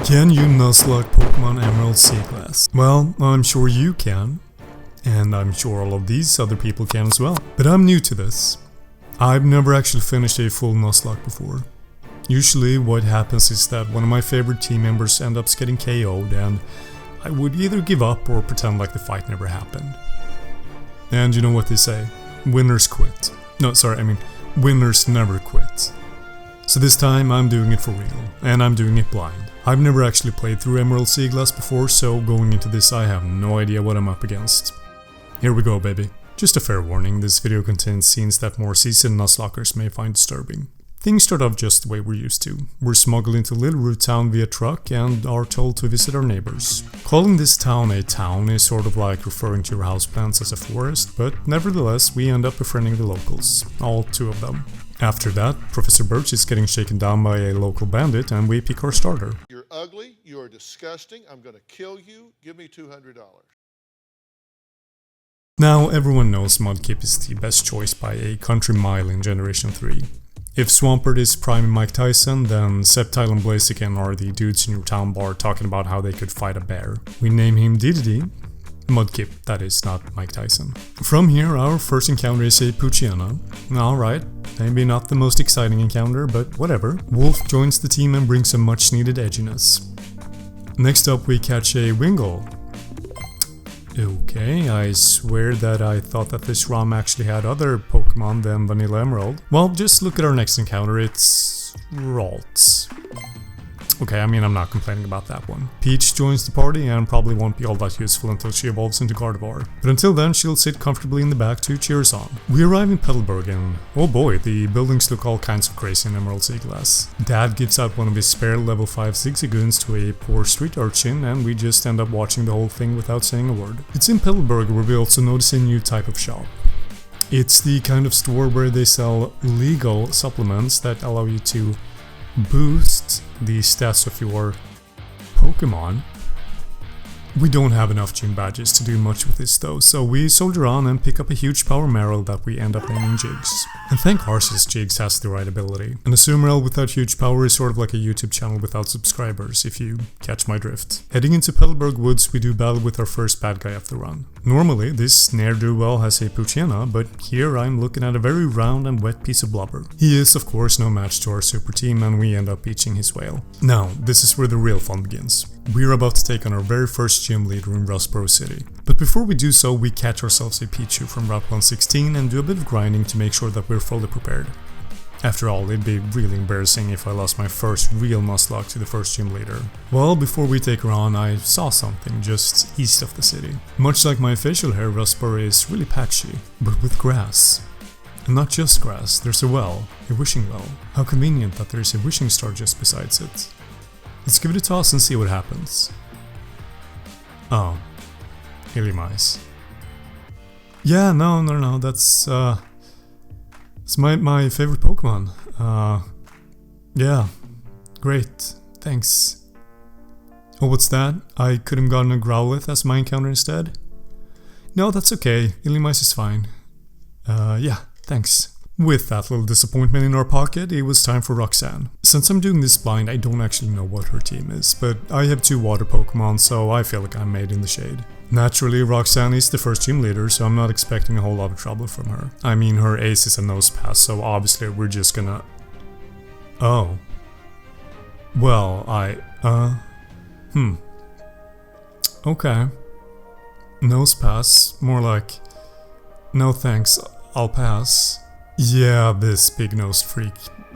Can you Nuzlock Pokémon Emerald Seaglass? Well, I'm sure you can, and I'm sure all of these other people can as well. But I'm new to this. I've never actually finished a full Nuzlocke before. Usually what happens is that one of my favorite team members ends up getting KO'd, and I would either give up or pretend like the fight never happened. And you know what they say, winners quit. No, sorry, I mean winners never quit. So this time I'm doing it for real, and I'm doing it blind. I've never actually played through Emerald Seaglass before, so going into this I have no idea what I'm up against. Here we go, baby. Just a fair warning, this video contains scenes that more seasoned Nuzlockers may find disturbing. Things start off just the way we're used to. We're smuggled into Little Root Town via truck and are told to visit our neighbors. Calling this town a town is sort of like referring to your houseplants as a forest, but nevertheless we end up befriending the locals, all 2 of them. After that, Professor Birch is getting shaken down by a local bandit and we pick our starter. You're ugly, you are disgusting, I'm gonna kill you, give me $200. Now everyone knows Mudkip is the best choice by a country mile in Generation 3. If Swampert is prime Mike Tyson, then Sceptile and Blaziken are the dudes in your town bar talking about how they could fight a bear. We name him Dedede. Mudkip, that is, not Mike Tyson. From here, our first encounter is a Poochyena. Alright, maybe not the most exciting encounter, but whatever. Wolf joins the team and brings some much needed edginess. Next up we catch a Wingull. Okay, I swear that I thought that this ROM actually had other Pokemon than Vanilla Emerald. Well, just look at our next encounter, it's Ralts. Okay, I mean, I'm not complaining about that one. Peach joins the party and probably won't be all that useful until she evolves into Gardevoir. But until then, she'll sit comfortably in the back to cheer us on. We arrive in Petalburg and, oh boy, the buildings look all kinds of crazy in Emerald Seaglass. Dad gives out one of his spare level 5 Zigzagoons to a poor street urchin and we just end up watching the whole thing without saying a word. It's in Petalburg where we also notice a new type of shop. It's the kind of store where they sell legal supplements that allow you to boost the stats of your Pokemon. We don't have enough gym badges to do much with this though, so we soldier on and pick up a huge power Meryl that we end up naming Jigs. And thank Arceus, Jigs has the right ability. An Azumarill without huge power is sort of like a YouTube channel without subscribers, if you catch my drift. Heading into Petalburg Woods, we do battle with our first bad guy of the run. Normally, this ne'er-do-well has a Poochyena, but here I'm looking at a very round and wet piece of blubber. He is, of course, no match to our super team and we end up beaching his whale. Now, this is where the real fun begins. We're about to take on our very first gym leader in Rustboro City. But before we do so, we catch ourselves a Pichu from Route 116 and do a bit of grinding to make sure that we're fully prepared. After all, it'd be really embarrassing if I lost my first real Nuzlocke to the first gym leader. Well, before we take her on, I saw something just east of the city. Much like my facial hair, Rustboro is really patchy, but with grass. And not just grass, there's a well, a wishing well. How convenient that there's a wishing star just besides it. Let's give it a toss and see what happens. Oh, Hilly Mice. Yeah, no, that's it's my favorite Pokemon. Yeah, great, thanks. Oh, what's that? I could have gotten a Growlithe as my encounter instead? No, that's okay, Hilly Mice is fine. Yeah, thanks. With that little disappointment in our pocket, it was time for Roxanne. Since I'm doing this blind, I don't actually know what her team is, but I have 2 water Pokemon, so I feel like I'm made in the shade. Naturally, Roxanne is the first gym leader, so I'm not expecting a whole lot of trouble from her. I mean, her ace is a nose pass, so obviously we're just gonna... Oh. Well, Okay. Nose pass, more like... No thanks, I'll pass. Yeah, this big-nosed freak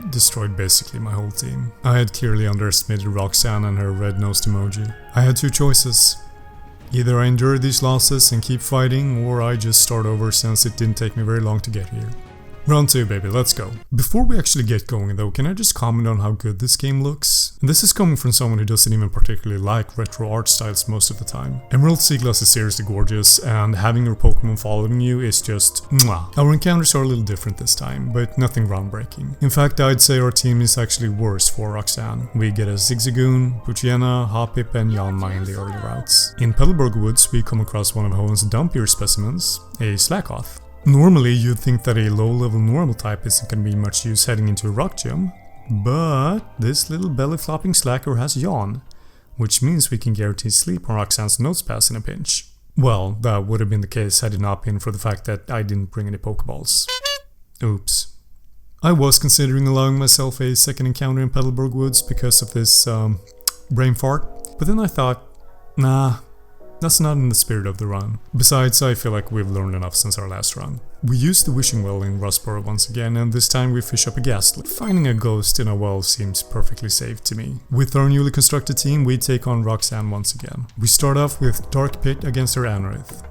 destroyed basically my whole team. I had clearly underestimated Roxanne and her red-nosed emoji. I had 2 choices. Either I endure these losses and keep fighting, or I just start over since it didn't take me very long to get here. Round 2, baby, let's go. Before we actually get going though, can I just comment on how good this game looks? And this is coming from someone who doesn't even particularly like retro art styles most of the time. Emerald Seaglass is seriously gorgeous, and having your Pokemon following you is just mwah. Our encounters are a little different this time, but nothing groundbreaking. In fact, I'd say our team is actually worse for Roxanne. We get a Zigzagoon, Poochyena, Hoppip and Yanma in the early routes. In Petalburg Woods, we come across one of Hoenn's dumpier specimens, a Slackoth. Normally, you'd think that a low-level normal type isn't going to be much use heading into a rock gym, but this little belly-flopping slacker has Yawn, which means we can guarantee sleep on Roxanne's Nosepass in a pinch. Well, that would have been the case had it not been for the fact that I didn't bring any Pokeballs. Oops. I was considering allowing myself a second encounter in Petalburg Woods because of this brain fart, but then I thought, nah, that's not in the spirit of the run. Besides, I feel like we've learned enough since our last run. We use the wishing well in Rustboro once again, and this time we fish up a ghastly. Finding a ghost in a well seems perfectly safe to me. With our newly constructed team, we take on Roxanne once again. We start off with Dark Pit against her Anorith.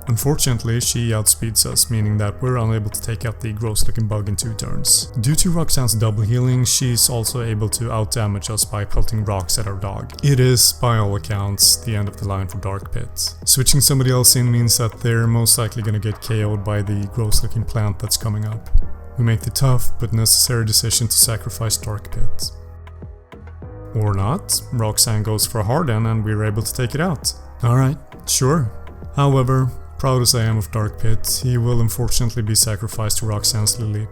Unfortunately, she outspeeds us, meaning that we're unable to take out the gross-looking bug in 2 turns. Due to Roxanne's double healing, she's also able to outdamage us by pelting rocks at our dog. It is, by all accounts, the end of the line for Dark Pit. Switching somebody else in means that they're most likely gonna get KO'd by the gross-looking plant that's coming up. We make the tough but necessary decision to sacrifice Dark Pit. Or not, Roxanne goes for a Harden and we're able to take it out. Alright, sure. However, proud as I am of Dark Pit, he will unfortunately be sacrificed to Roxanne's Leap.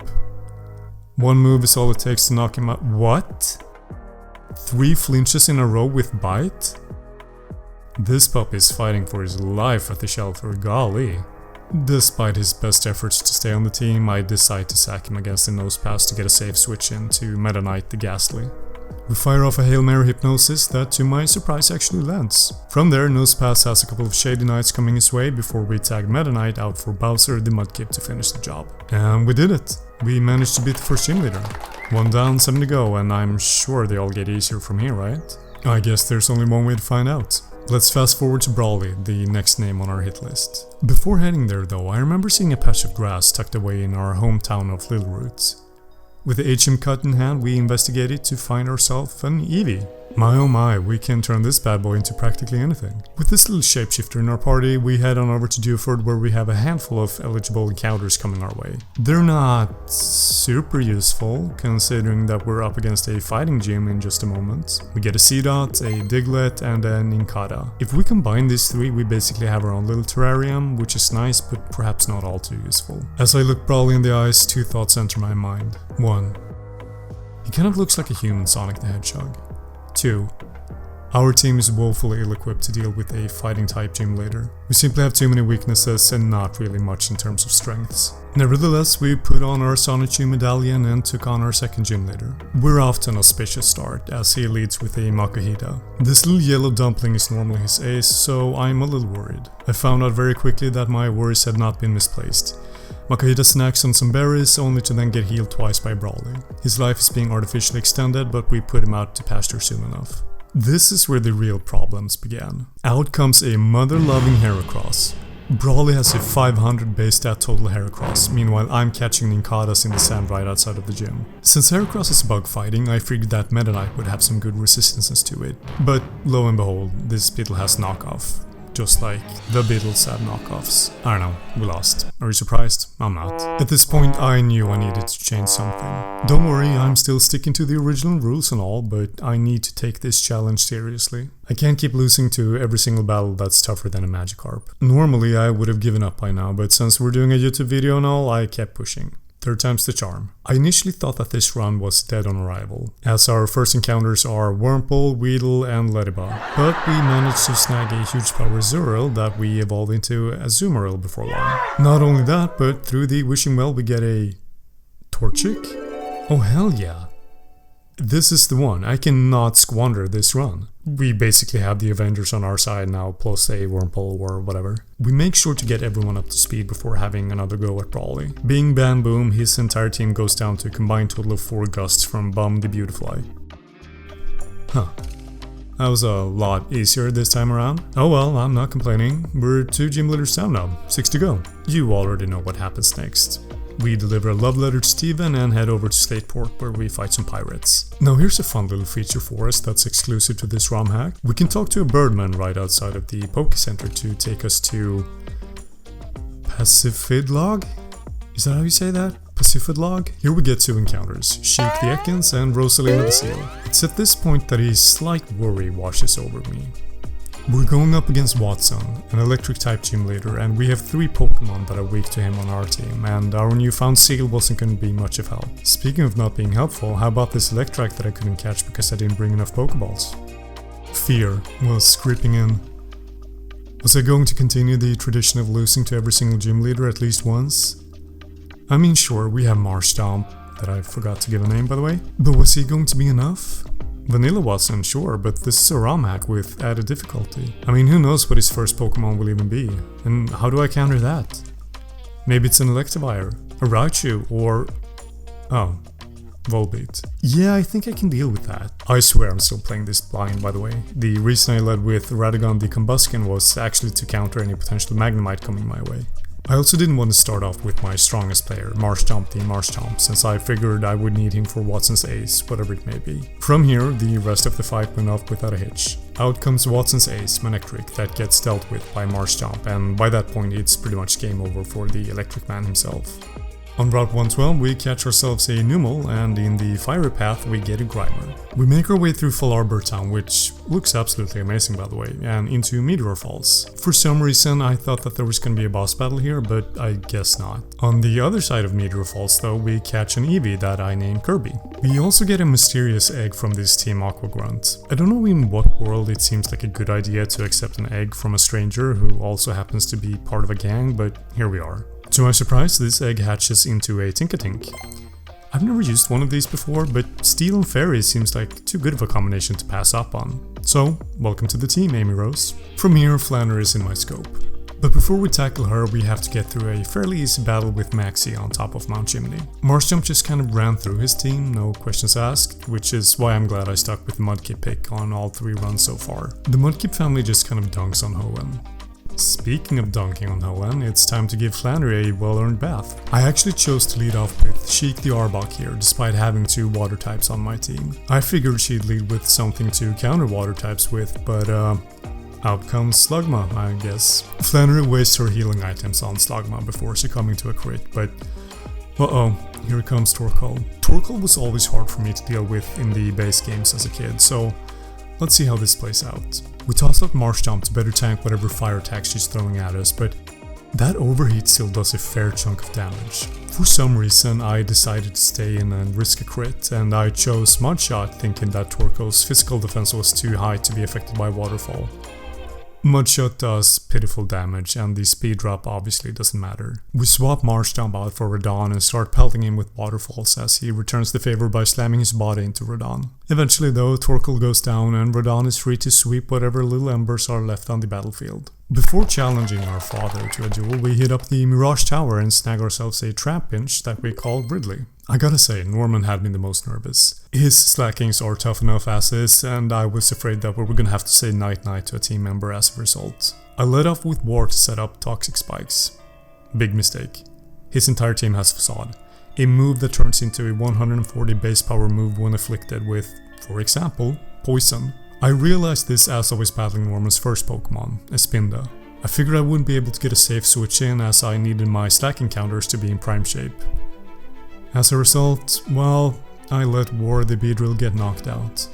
One move is all it takes to knock him out. What? 3 flinches in a row with Bite? This pup is fighting for his life at the shelter, golly. Despite his best efforts to stay on the team, I decide to sack him against the Nosepass to get a safe switch in to Meta Knight the Ghastly. We fire off a Hail Mary Hypnosis that, to my surprise, actually lands. From there, Nosepass has a couple of Shady Knights coming his way before we tag Meta Knight out for Bowser the Mudkip to finish the job. And we did it! We managed to beat the first gym leader. 1 down, 7 to go, and I'm sure they all get easier from here, right? I guess there's only one way to find out. Let's fast forward to Brawley, the next name on our hit list. Before heading there though, I remember seeing a patch of grass tucked away in our hometown of Littleroot. With the HM cut in hand, we investigated to find ourselves an Eevee. My oh my, we can turn this bad boy into practically anything. With this little shapeshifter in our party, we head on over to Dewford where we have a handful of eligible encounters coming our way. They're not super useful, considering that we're up against a fighting gym in just a moment. We get a Seedot, a Diglett, and an Inkata. If we combine these 3, we basically have our own little terrarium, which is nice, but perhaps not all too useful. As I look Brawley in the eyes, 2 thoughts enter my mind. 1. He kind of looks like a human Sonic the Hedgehog. 2. Our team is woefully ill-equipped to deal with a fighting-type gym leader. We simply have too many weaknesses and not really much in terms of strengths. Nevertheless, we put on our Sonichu medallion and took on our second gym leader. We're off to an auspicious start, as he leads with a Makuhita. This little yellow dumpling is normally his ace, so I'm a little worried. I found out very quickly that my worries had not been misplaced. Makuhita snacks on some berries, only to then get healed twice by Brawley. His life is being artificially extended, but we put him out to pasture soon enough. This is where the real problems began. Out comes a mother-loving Heracross. Brawley has a 500 base stat total Heracross, meanwhile I'm catching Ninkadas in the sand right outside of the gym. Since Heracross is bug fighting, I figured that Meta Knight would have some good resistances to it. But lo and behold, this Beetle has knockoff. Just like the Beatles had knockoffs. I don't know, we lost. Are you surprised? I'm not. At this point I knew I needed to change something. Don't worry, I'm still sticking to the original rules and all, but I need to take this challenge seriously. I can't keep losing to every single battle that's tougher than a Magikarp. Normally I would have given up by now, but since we're doing a YouTube video and all, I kept pushing. 3rd time's the charm. I initially thought that this run was dead on arrival, as our first encounters are Wurmple, Weedle, and Ledibah. But we managed to snag a huge power Zurill that we evolved into a Azumarill before long. Not only that, but through the wishing well we get a Torchic? Oh hell yeah! This is the one. I cannot squander this run. We basically have the Avengers on our side now, plus a Wurmple or whatever. We make sure to get everyone up to speed before having another go at Brawley. Being Bam Boom, his entire team goes down to a combined total of 4 gusts from Bum the Beautifly. Huh. That was a lot easier this time around. Oh well, I'm not complaining. We're 2 gym leaders down now, 6 to go. You already know what happens next. We deliver a love letter to Steven and head over to Stateport where we fight some pirates. Now here's a fun little feature for us that's exclusive to this ROM hack. We can talk to a birdman right outside of the Poke Center to take us to Pacifidlog? Is that how you say that? Pacifidlog? Here we get 2 encounters, Sheik the Ekans and Rosalina the Seal. It's at this point that a slight worry washes over me. We're going up against Watson, an electric-type gym leader, and we have 3 Pokemon that are weak to him on our team, and our newfound Seal wasn't going to be much of help. Speaking of not being helpful, how about this Electrike that I couldn't catch because I didn't bring enough Pokeballs? Fear was creeping in. Was I going to continue the tradition of losing to every single gym leader at least once? I mean, sure, we have Marshtomp, that I forgot to give a name by the way, but was he going to be enough? Vanilla wasn't, sure, but this is a ROM hack with added difficulty. I mean, who knows what his first Pokemon will even be, and how do I counter that? Maybe it's an Electivire, a Raichu, or... oh, Volbeat. Yeah, I think I can deal with that. I swear I'm still playing this blind, by the way. The reason I led with Radagon the Combusken was actually to counter any potential Magnemite coming my way. I also didn't want to start off with my strongest player, Marshtomp the Marshtomp, since I figured I would need him for Watson's ace, whatever it may be. From here, the rest of the fight went off without a hitch. Out comes Watson's ace, Manectric, that gets dealt with by Marshtomp, and by that point it's pretty much game over for the Electric Man himself. On Route 112 we catch ourselves a Numel, and in the Fiery Path we get a Grimer. We make our way through Fall Arbor Town, which looks absolutely amazing by the way, and into Meteor Falls. For some reason I thought that there was gonna be a boss battle here, but I guess not. On the other side of Meteor Falls though, we catch an Eevee that I named Kirby. We also get a mysterious egg from this Team Aqua Grunt. I don't know in what world it seems like a good idea to accept an egg from a stranger who also happens to be part of a gang, but here we are. To my surprise, this egg hatches into a Tinkatink. I've never used one of these before, but Steel and Fairy seems like too good of a combination to pass up on. So, welcome to the team, Amy Rose. From here, Flannery is in my scope. But before we tackle her, we have to get through a fairly easy battle with Maxie on top of Mount Chimney. Marshtomp just kind of ran through his team, no questions asked, which is why I'm glad I stuck with the Mudkip pick on all 3 runs so far. The Mudkip family just kind of dunks on Hoenn. Speaking of dunking on Hoenn, it's time to give Flannery a well-earned bath. I actually chose to lead off with Sheik the Arbok here, despite having 2 water types on my team. I figured she'd lead with something to counter water types with, but out comes Slugma, I guess. Flannery wastes her healing items on Slugma before succumbing to a crit, but uh-oh, here comes Torkoal. Torkoal was always hard for me to deal with in the base games as a kid, so let's see how this plays out. We toss out Marshtomp to better tank whatever fire attack she's throwing at us, but that overheat still does a fair chunk of damage. For some reason I decided to stay in and risk a crit, and I chose Mudshot thinking that Torkoal's physical defense was too high to be affected by waterfall. Mudshot does pitiful damage, and the speed drop obviously doesn't matter. We swap Marshtomp out for Radon and start pelting him with waterfalls as he returns the favor by slamming his body into Radon. Eventually though, Torkoal goes down and Radon is free to sweep whatever little embers are left on the battlefield. Before challenging our father to a duel, we hit up the Mirage Tower and snag ourselves a Trapinch that we call Ridley. I gotta say, Norman had me the most nervous. His slackings are tough enough as is, and I was afraid that we were gonna have to say night-night to a team member as a result. I led off with War to set up Toxic Spikes. Big mistake. His entire team has Facade, a move that turns into a 140 base power move when afflicted with, for example, Poison. I realized this as I was battling Norman's first Pokemon, Espinda. I figured I wouldn't be able to get a safe switch in as I needed my slacking counters to be in prime shape. As a result, well, I let War the Beedrill get knocked out.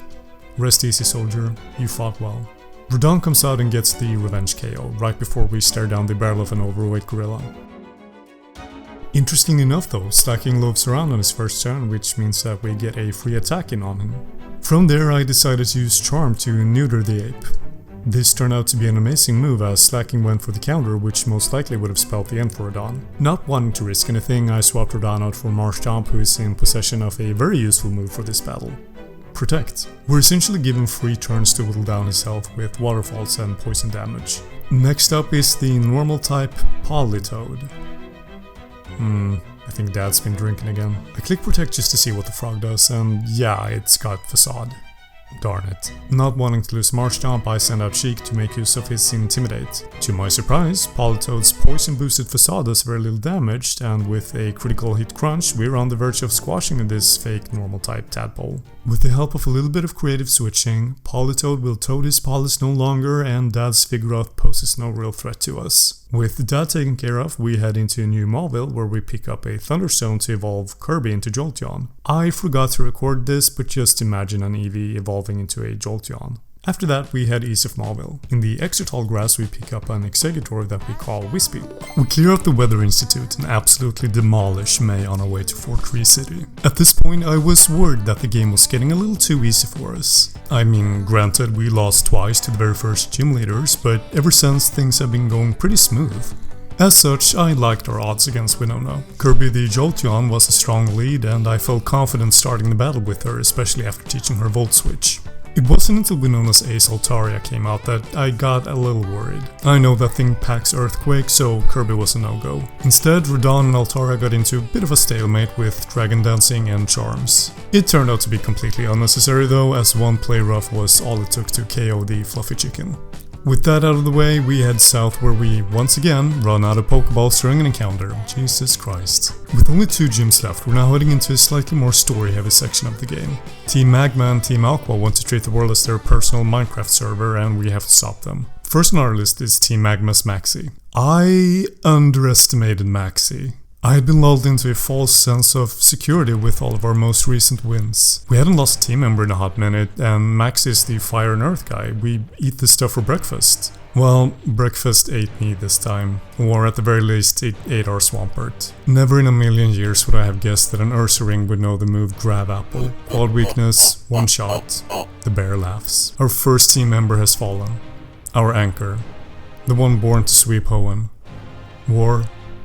Rest easy, soldier, you fought well. Radon comes out and gets the revenge KO right before we stare down the barrel of an overweight gorilla. Interestingly enough though, Slacking loafs around on his first turn, which means that we get a free attack in on him. From there I decided to use Charm to neuter the ape. This turned out to be an amazing move as Slacking went for the counter, which most likely would have spelled the end for Radon. Not wanting to risk anything, I swapped Radon out for Marshtomp, who is in possession of a very useful move for this battle. Protect. We're essentially given free turns to whittle down his health with waterfalls and poison damage. Next up is the normal type Politoed. I think Dad's been drinking again. I click Protect just to see what the frog does, and yeah, it's got Facade. Darn it. Not wanting to lose Marshtomp, I send out Sheik to make use of his Intimidate. To my surprise, Politoad's poison boosted Facade does very little damage, and with a critical hit crunch, we're on the verge of squashing this fake normal type Tadpole. With the help of a little bit of creative switching, Politoad will toad his Polis no longer, and Dad's Vigoroth poses no real threat to us. With Dad taken care of, we head into New Mauville, where we pick up a Thunderstone to evolve Kirby into Jolteon. I forgot to record this, but just imagine an Eevee evolving into a Jolteon. After that we head east of Mauville. In the extra tall grass we pick up an Executor that we call Wispy. We clear out the Weather Institute and absolutely demolish May on our way to Fort Tree City. At this point I was worried that the game was getting a little too easy for us. I mean, granted we lost twice to the very first gym leaders, but ever since things have been going pretty smooth. As such, I liked our odds against Winona. Kirby the Jolteon was a strong lead and I felt confident starting the battle with her, especially after teaching her Volt Switch. It wasn't until Winona's Ace Altaria came out that I got a little worried. I know that thing packs Earthquake, so Kirby was a no-go. Instead, Radon and Altaria got into a bit of a stalemate with Dragon Dancing and Charms. It turned out to be completely unnecessary though, as one play rough was all it took to KO the Fluffy Chicken. With that out of the way, we head south where we, once again, run out of Pokeballs during an encounter. Jesus Christ. With only 2 gyms left, we're now heading into a slightly more story-heavy section of the game. Team Magma and Team Aqua want to treat the world as their personal Minecraft server, and we have to stop them. First on our list is Team Magma's Maxi. I underestimated Maxi. I had been lulled into a false sense of security with all of our most recent wins. We hadn't lost a team member in a hot minute, and Max is the fire and earth guy. We eat this stuff for breakfast. Well, breakfast ate me this time, or at the very least it ate our Swampert. Never in a million years would I have guessed that an Ursaring would know the move Grab Apple. Odd weakness, one shot. The bear laughs. Our first team member has fallen. Our anchor. The one born to sweep Hoenn. War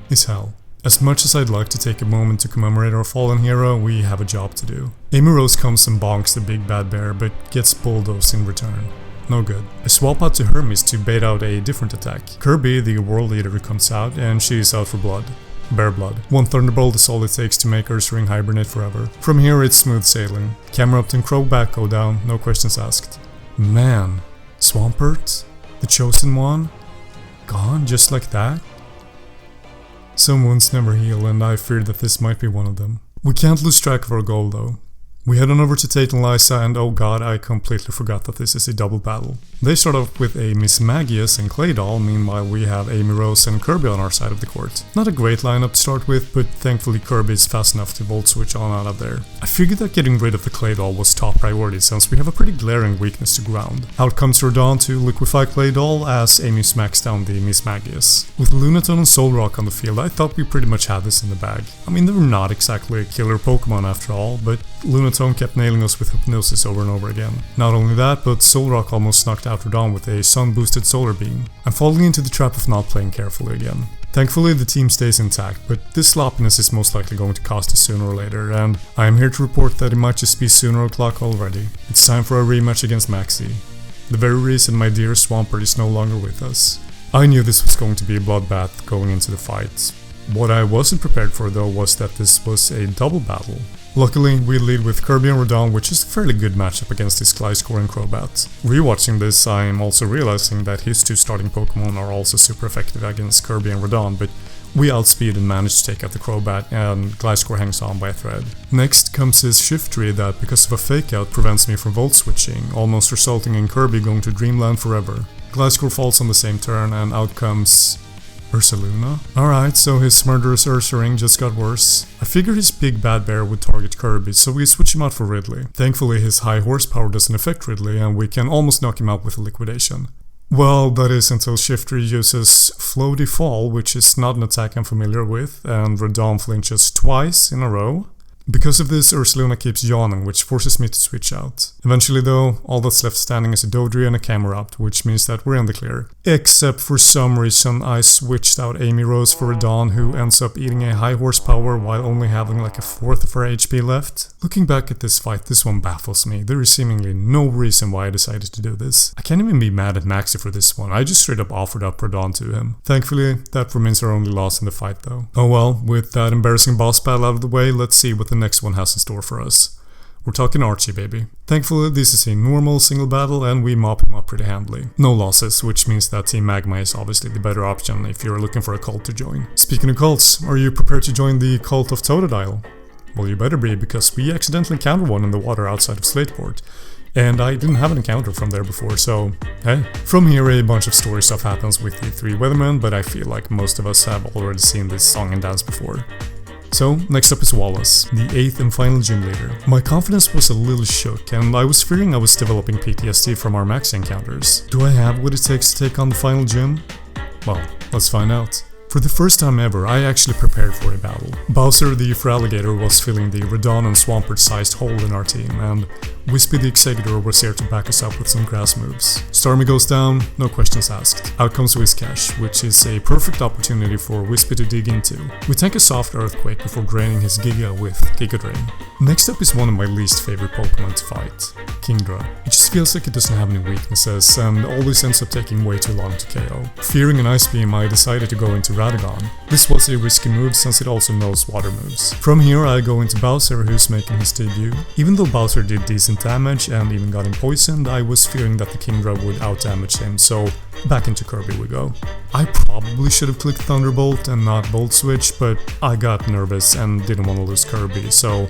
is hell. As much as I'd like to take a moment to commemorate our fallen hero, we have a job to do. Amy Rose comes and bonks the big bad bear, but gets bulldozed in return. No good. I swap out to Hermes to bait out a different attack. Kirby, the world leader, comes out, and she's out for blood. Bear blood. One Thunderbolt is all it takes to make Ursaring hibernate forever. From here it's smooth sailing. Camerupt and Crobat go down, no questions asked. Man, Swampert? The chosen one? Gone just like that? Some wounds never heal, and I fear that this might be one of them. We can't lose track of our goal though. We head on over to Tate and Lysa, and oh god, I completely forgot that this is a double battle. They start off with a Miss Magius and Claydol, meanwhile we have Amy Rose and Kirby on our side of the court. Not a great lineup to start with, but thankfully Kirby is fast enough to Volt Switch on out of there. I figured that getting rid of the Claydol was top priority since we have a pretty glaring weakness to ground. Out comes Rodon to liquefy Claydol as Amy smacks down the Miss Magius. With Lunatone and Solrock on the field, I thought we pretty much had this in the bag. I mean, they're not exactly a killer Pokemon after all, but Lunatone kept nailing us with Hypnosis over and over again. Not only that, but Solrock almost knocked out Rodon with a sun-boosted Solar Beam. I'm falling into the trap of not playing carefully again. Thankfully the team stays intact, but this sloppiness is most likely going to cost us sooner or later, and I am here to report that it might just be sooner o'clock already. It's time for a rematch against Maxi. The very reason my dear Swampert is no longer with us. I knew this was going to be a bloodbath going into the fight. What I wasn't prepared for though was that this was a double battle. Luckily, we lead with Kirby and Rodon, which is a fairly good matchup against his Gliscor and Crobat. Rewatching this, I am also realizing that his 2 starting Pokemon are also super effective against Kirby and Rodon, but we outspeed and manage to take out the Crobat, and Gliscor hangs on by a thread. Next comes his Shiftry that, because of a fake out, prevents me from Volt Switching, almost resulting in Kirby going to Dreamland forever. Gliscor falls on the same turn, and out comes Ursaluna? Alright, so his murderous Ursaring just got worse. I figured his big bad bear would target Kirby, so we switch him out for Ridley. Thankfully his high horsepower doesn't affect Ridley, and we can almost knock him out with a liquidation. Well, that is until Shiftry uses Floaty Fall, which is not an attack I'm familiar with, and Rodon flinches twice in a row. Because of this, Ursaluna keeps yawning, which forces me to switch out. Eventually though, all that's left standing is a Dodrio and a Camerupt, which means that we're in the clear. Except for some reason I switched out Amy Rose for Rodon, who ends up eating a high horsepower while only having like a fourth of her HP left. Looking back at this fight, this one baffles me. There is seemingly no reason why I decided to do this. I can't even be mad at Maxi for this one, I just straight up offered up Rodon to him. Thankfully, that remains our only loss in the fight though. Oh well, with that embarrassing boss battle out of the way, let's see what the next one has in store for us. We're talking Archie, baby. Thankfully, this is a normal single battle and we mop him up pretty handily. No losses, which means that Team Magma is obviously the better option if you're looking for a cult to join. Speaking of cults, are you prepared to join the cult of Totodile? Well, you better be, because we accidentally encountered one in the water outside of Slateport. And I didn't have an encounter from there before, so hey. From here a bunch of story stuff happens with the 3 Weathermen, but I feel like most of us have already seen this song and dance before. So, next up is Wallace, the 8th and final gym leader. My confidence was a little shook, and I was fearing I was developing PTSD from our max encounters. Do I have what it takes to take on the final gym? Well, let's find out. For the first time ever, I actually prepared for a battle. Bowser the Feraligatr was filling the Radon and Swampert-sized hole in our team, and Wispy the Exeggutor was here to back us up with some grass moves. Stormy goes down, no questions asked. Out comes Whiscash, which is a perfect opportunity for Wispy to dig into. We tank a soft earthquake before draining his Giga with Giga Drain. Next up is one of my least favorite Pokemon to fight, Kingdra. It just feels like it doesn't have any weaknesses and always ends up taking way too long to KO. Fearing an Ice Beam, I decided to go into Radagon. This was a risky move since it also knows water moves. From here I go into Bowser, who's making his debut. Even though Bowser did decent damage and even got him poisoned, I was fearing that the Kingdra would out-damage him, so back into Kirby we go. I probably should have clicked Thunderbolt and not Volt Switch, but I got nervous and didn't want to lose Kirby, so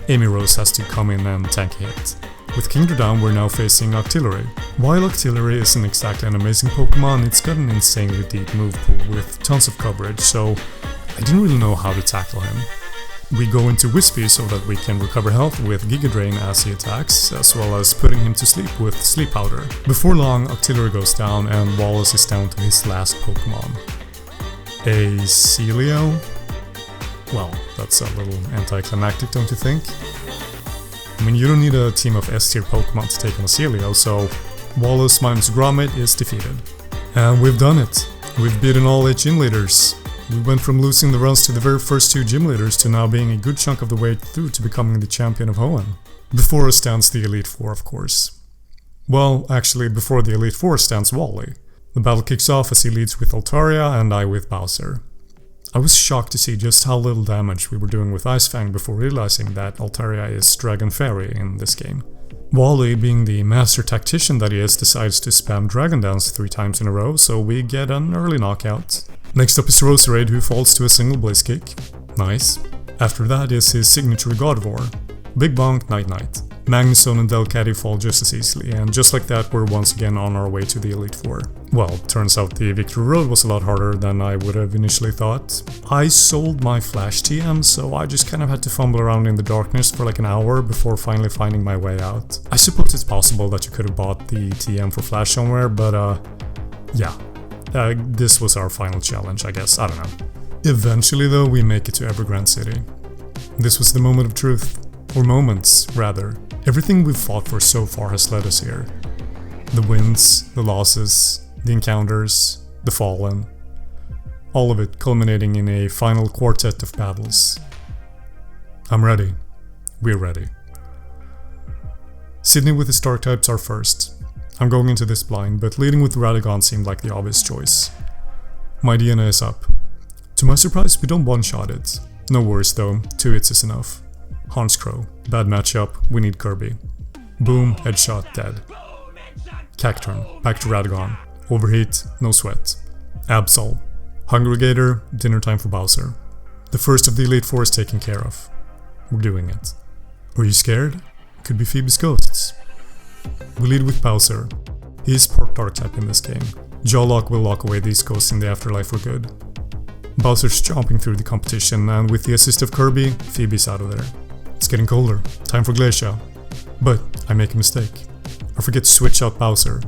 Amy Rose has to come in and tank a hit. With Kingdra down, we're now facing Octillery. While Octillery isn't exactly an amazing Pokemon, it's got an insanely deep move pool with tons of coverage, so I didn't really know how to tackle him. We go into Wispy so that we can recover health with Giga Drain as he attacks, as well as putting him to sleep with Sleep Powder. Before long, Octillery goes down and Wallace is down to his last Pokemon. A Celio? Well, that's a little anticlimactic, don't you think? I mean, you don't need a team of S-tier Pokemon to take on a Celio, so Wallace minus Gromit is defeated. And we've done it. We've beaten all 8 gym leaders. We went from losing the runs to the very first 2 gym leaders to now being a good chunk of the way through to becoming the champion of Hoenn. Before us stands the Elite Four, of course. Well, actually, before the Elite Four stands Wally. The battle kicks off as he leads with Altaria and I with Bowser. I was shocked to see just how little damage we were doing with Ice Fang before realizing that Altaria is Dragon Fairy in this game. Wally, being the master tactician that he is, decides to spam Dragon Dance 3 times in a row, so we get an early knockout. Next up is Roserade, who falls to a single Blaze Kick. Nice. After that is his signature God of War. Big Bonk, Night Night. Magnezone and Delcatty fall just as easily, and just like that we're once again on our way to the Elite Four. Well, turns out the victory road was a lot harder than I would have initially thought. I sold my Flash TM, so I just kind of had to fumble around in the darkness for like an hour before finally finding my way out. I suppose it's possible that you could have bought the TM for Flash somewhere, but yeah. This was our final challenge, I guess, I don't know. Eventually though, we make it to Evergrande City. This was the moment of truth. Or moments, rather. Everything we've fought for so far has led us here. The wins, the losses, the encounters, the fallen. All of it culminating in a final quartet of battles. I'm ready. We're ready. Sydney with his Dark types are first. I'm going into this blind, but leading with Radagon seemed like the obvious choice. My DNA is up. To my surprise, we don't one-shot it. No worries though, 2 hits is enough. Hanscrow, bad matchup, we need Kirby. Boom, headshot, dead. Cacturn, back to Radagon. Overheat, no sweat. Absol, Hungrigator, dinner time for Bowser. The first of the Elite Four is taken care of. We're doing it. Were you scared? Could be Phoebe's ghosts. We lead with Bowser. He is part Dark type in this game. Jawlock will lock away these ghosts in the afterlife for good. Bowser's chomping through the competition, and with the assist of Kirby, Phoebe's out of there. It's getting colder. Time for Glacia. But I make a mistake. I forget to switch out Bowser.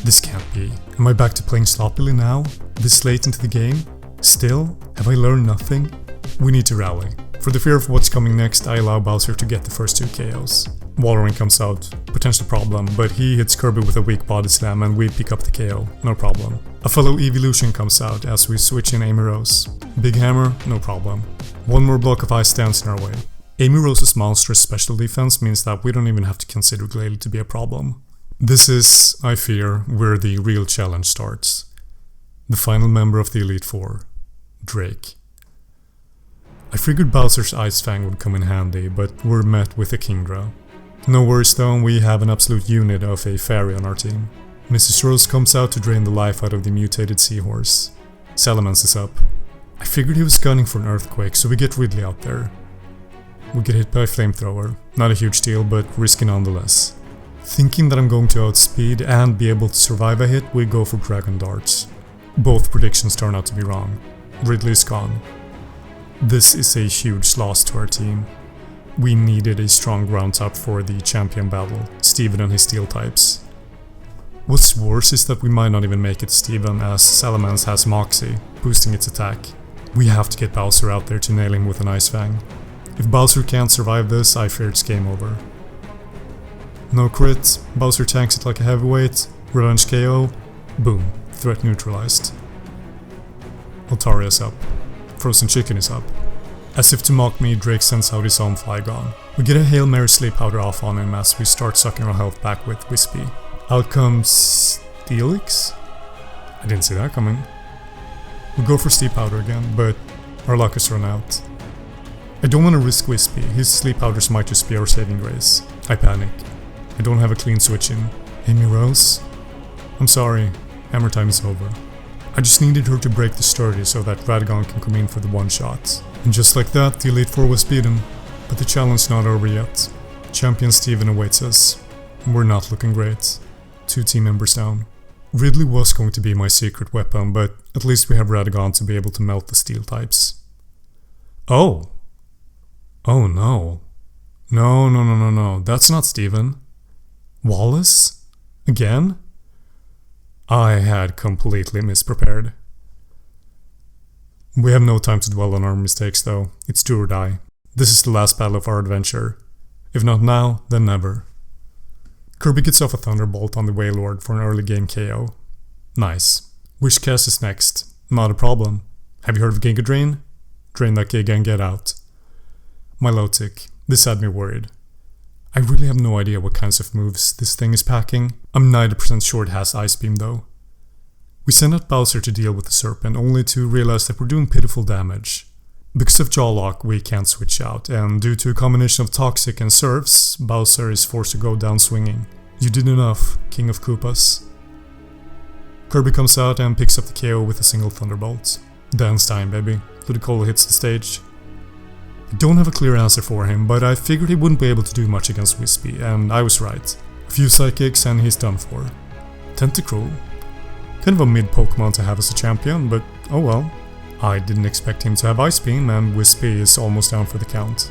This can't be. Am I back to playing sloppily now? This late into the game? Still? Have I learned nothing? We need to rally. For the fear of what's coming next, I allow Bowser to get the first 2 KOs. Walrein comes out, potential problem, but he hits Kirby with a weak body slam and we pick up the KO, no problem. A fellow Evolution comes out as we switch in Amy Rose. Big Hammer, no problem. One more block of ice stands in our way. Amy Rose's monstrous special defense means that we don't even have to consider Glalie to be a problem. This is, I fear, where the real challenge starts. The final member of the Elite Four, Drake. I figured Bowser's Ice Fang would come in handy, but we're met with a Kingdra. No worries though, we have an absolute unit of a fairy on our team. Mrs. Rose comes out to drain the life out of the mutated seahorse. Salamence is up. I figured he was gunning for an earthquake, so we get Ridley out there. We get hit by a flamethrower. Not a huge deal, but risky nonetheless. Thinking that I'm going to outspeed and be able to survive a hit, we go for Dragon Darts. Both predictions turn out to be wrong. Ridley's gone. This is a huge loss to our team. We needed a strong ground type for the champion battle, Steven and his steel types. What's worse is that we might not even make it to Steven, as Salamence has Moxie, boosting its attack. We have to get Bowser out there to nail him with an Ice Fang. If Bowser can't survive this, I fear it's game over. No crit, Bowser tanks it like a heavyweight, revenge KO, boom, threat neutralized. Altaria's up. Frozen Chicken is up. As if to mock me, Drake sends out his own Flygon. We get a Hail Mary Sleep Powder off on him as we start sucking our health back with Wispy. Out comes Steelix? I didn't see that coming. We go for Sleep Powder again, but our luck has run out. I don't want to risk Wispy, his Sleep Powders might just be our saving grace. I panic. I don't have a clean switch in. Amy Rose? I'm sorry, hammer time is over. I just needed her to break the sturdy so that Radagon can come in for the one shot. And just like that, the Elite Four was beaten. But the challenge not over yet. Champion Steven awaits us. We're not looking great. 2 team members down. Ridley was going to be my secret weapon, but at least we have Radagon to be able to melt the steel types. Oh! Oh no. No, that's not Steven. Wallace? Again? I had completely misprepared. We have no time to dwell on our mistakes though, it's do or die. This is the last battle of our adventure. If not now, then never. Kirby gets off a Thunderbolt on the Wailord for an early game KO. Nice. Wishcast is next. Not a problem. Have you heard of Giga Drain? Drain that Giga and get out. Milotic. This had me worried. I really have no idea what kinds of moves this thing is packing. I'm 90% sure it has Ice Beam though. We send out Bowser to deal with the Serpent, only to realize that we're doing pitiful damage. Because of Jaw Lock, we can't switch out, and due to a combination of Toxic and Surfs, Bowser is forced to go down swinging. You did enough, King of Koopas. Kirby comes out and picks up the KO with a single Thunderbolt. Dance time, baby. Ludicolo hits the stage. I don't have a clear answer for him, but I figured he wouldn't be able to do much against Wispy, and I was right. A few Psychics and he's done for. Tentacruel. Kind of a mid-Pokemon to have as a champion, but oh well. I didn't expect him to have Ice Beam, and Wispy is almost down for the count.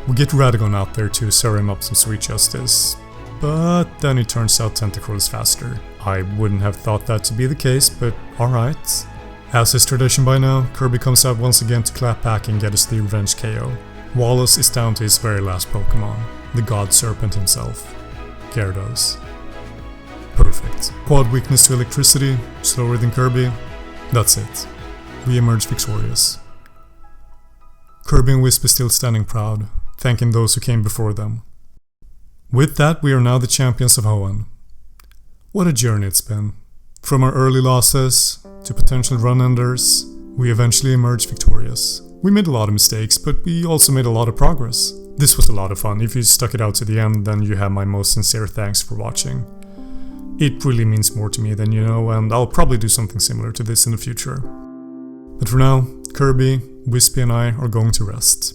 We get Radagon out there to serve him up some sweet justice, but then it turns out Tentacruel is faster. I wouldn't have thought that to be the case, but alright. As is tradition by now, Kirby comes out once again to clap back and get us the revenge KO. Wallace is down to his very last Pokemon, the God Serpent himself, Gyarados. Perfect. Quad weakness to electricity, slower than Kirby. That's it. We emerge victorious. Kirby and Wisp is still standing proud, thanking those who came before them. With that, we are now the champions of Hoenn. What a journey it's been. From our early losses to potential run-enders, we eventually emerged victorious. We made a lot of mistakes, but we also made a lot of progress. This was a lot of fun. If you stuck it out to the end, then you have my most sincere thanks for watching. It really means more to me than you know, and I'll probably do something similar to this in the future. But for now, Kirby, Wispy and I are going to rest.